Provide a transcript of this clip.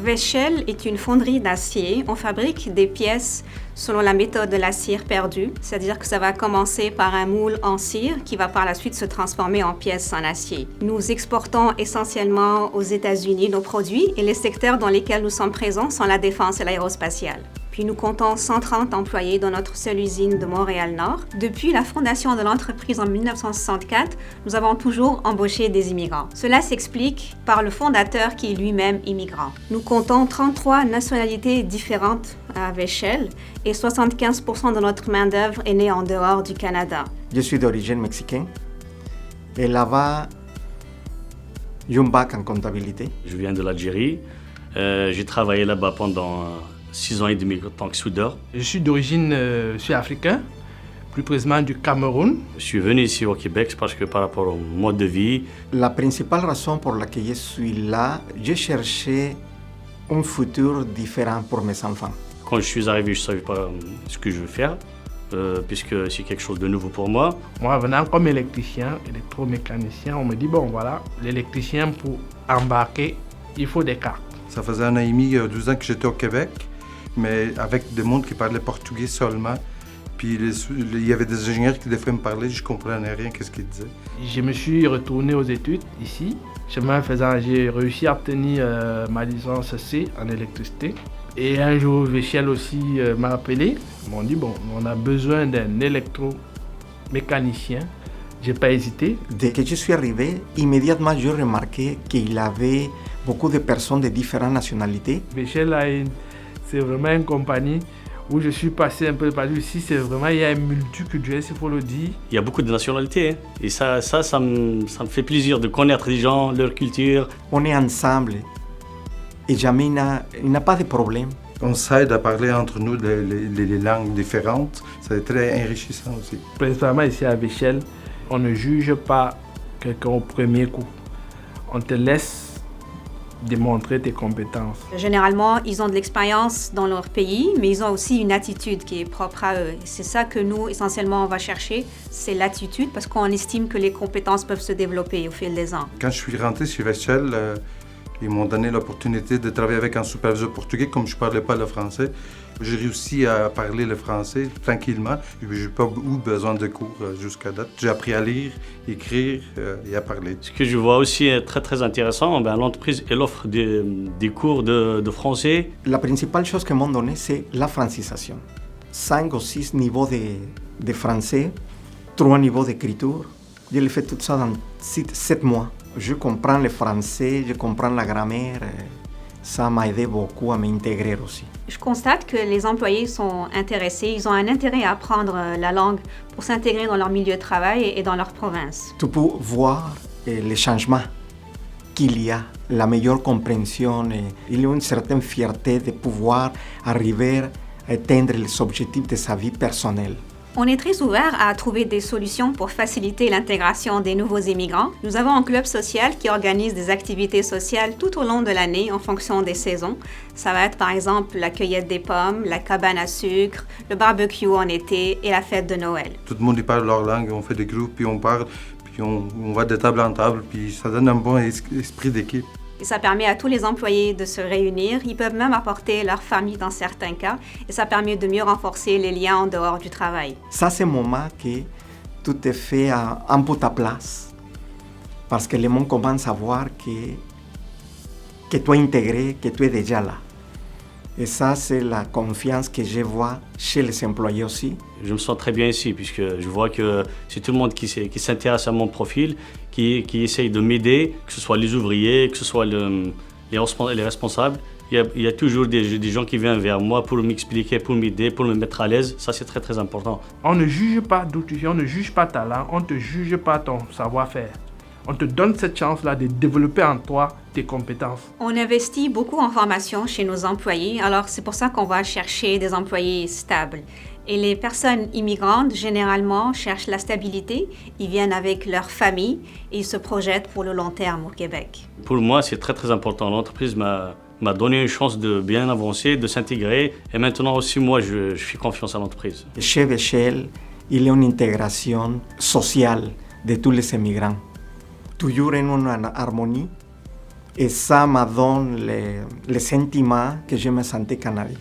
Vechel est une fonderie d'acier. On fabrique des pièces selon la méthode de la cire perdue, c'est-à-dire que ça va commencer par un moule en cire qui va par la suite se transformer en pièces en acier. Nous exportons essentiellement aux États-Unis nos produits et les secteurs dans lesquels nous sommes présents sont la défense et l'aérospatiale. Puis nous comptons 130 employés dans notre seule usine de Montréal-Nord. Depuis la fondation de l'entreprise en 1964, nous avons toujours embauché des immigrants. Cela s'explique par le fondateur qui est lui-même immigrant. Nous comptons 33 nationalités différentes à Vechel et 75% de notre main-d'œuvre est née en dehors du Canada. Je suis d'origine mexicaine et là-bas, j'ai un bac en comptabilité. Je viens de l'Algérie. J'ai travaillé là-bas pendant 6 ans et demi en tant que soudeur. Je suis d'origine sud-africaine, plus précisément du Cameroun. Je suis venu ici au Québec parce que par rapport au mode de vie. La principale raison pour laquelle je suis là, j'ai cherché un futur différent pour mes enfants. Quand je suis arrivé, je ne savais pas ce que je veux faire, puisque c'est quelque chose de nouveau pour moi. Moi, venant comme électricien, électromécanicien, on me dit, bon voilà, l'électricien pour embarquer, il faut des cartes. Ça faisait 1 an et demi, 12 ans que j'étais au Québec, mais avec des mondes qui parlaient portugais seulement. Puis il y avait des ingénieurs qui des fois me parlaient, je ne comprenais rien qu'est-ce qu'ils disaient. Je me suis retourné aux études ici. Chemin faisant, j'ai réussi à obtenir ma licence C en électricité. Et un jour, Vechel aussi m'a appelé. Ils m'ont dit, bon, on a besoin d'un électromécanicien. Je n'ai pas hésité. Dès que je suis arrivé, immédiatement, j'ai remarqué qu'il y avait beaucoup de personnes de différentes nationalités. Vechel, c'est vraiment une compagnie où je suis passé un peu partout. Ici, c'est vraiment, il y a un multiculturel, il faut le dire. Il y a beaucoup de nationalités. Et ça me fait plaisir de connaître les gens, leur culture. On est ensemble et jamais il n'y a pas de problème. On s'aide à parler entre nous les langues différentes. C'est très enrichissant aussi. Principalement ici à Vechel, on ne juge pas quelqu'un au premier coup. On te laisse démontrer tes compétences. Généralement, ils ont de l'expérience dans leur pays, mais ils ont aussi une attitude qui est propre à eux. C'est ça que nous, essentiellement, on va chercher, c'est l'attitude, parce qu'on estime que les compétences peuvent se développer au fil des ans. Quand je suis rentré chez Vechel, ils m'ont donné l'opportunité de travailler avec un superviseur portugais, comme je ne parlais pas le français. J'ai réussi à parler le français tranquillement. Je n'ai pas eu besoin de cours jusqu'à date. J'ai appris à lire, écrire et à parler. Ce que je vois aussi très très intéressant, l'entreprise elle offre des cours de français. La principale chose qu'ils m'ont donné, c'est la francisation. 5 ou 6 niveaux de français, 3 niveaux d'écriture. Je l'ai fait tout ça dans 7 mois. Je comprends le français, je comprends la grammaire. Ça m'a aidé beaucoup à m'intégrer aussi. Je constate que les employés sont intéressés, ils ont un intérêt à apprendre la langue pour s'intégrer dans leur milieu de travail et dans leur province. Tu peux voir les changements qu'il y a, la meilleure compréhension. Il y a une certaine fierté de pouvoir arriver à atteindre les objectifs de sa vie personnelle. On est très ouvert à trouver des solutions pour faciliter l'intégration des nouveaux immigrants. Nous avons un club social qui organise des activités sociales tout au long de l'année en fonction des saisons. Ça va être par exemple la cueillette des pommes, la cabane à sucre, le barbecue en été et la fête de Noël. Tout le monde y parle leur langue, on fait des groupes, puis on parle, puis on va de table en table, puis ça donne un bon esprit d'équipe. Et ça permet à tous les employés de se réunir. Ils peuvent même apporter leur famille dans certains cas. Et ça permet de mieux renforcer les liens en dehors du travail. Ça, c'est un moment que tout est fait en peu ta place. Parce que le monde commence à voir que tu es intégré, que tu es déjà là. Et ça, c'est la confiance que je vois chez les employés aussi. Je me sens très bien ici, puisque je vois que c'est tout le monde qui s'intéresse à mon profil, qui essaye de m'aider, que ce soit les ouvriers, que ce soit les responsables. Il y a toujours des gens qui viennent vers moi pour m'expliquer, pour m'aider, pour me mettre à l'aise. Ça, c'est très, très important. On ne juge pas d'où tu viens, on ne juge pas ta langue, on ne te juge pas ton savoir-faire. On te donne cette chance-là de développer en toi tes compétences. On investit beaucoup en formation chez nos employés, alors c'est pour ça qu'on va chercher des employés stables. Et les personnes immigrantes, généralement, cherchent la stabilité. Ils viennent avec leur famille et ils se projettent pour le long terme au Québec. Pour moi, c'est très, très important. L'entreprise m'a donné une chance de bien avancer, de s'intégrer. Et maintenant aussi, moi, je fais confiance à l'entreprise. Chez Vechel, il y a une intégration sociale de tous les immigrants. Toujours en une harmonie. Et ça m'a donné le sentiment que je me sentais canadien.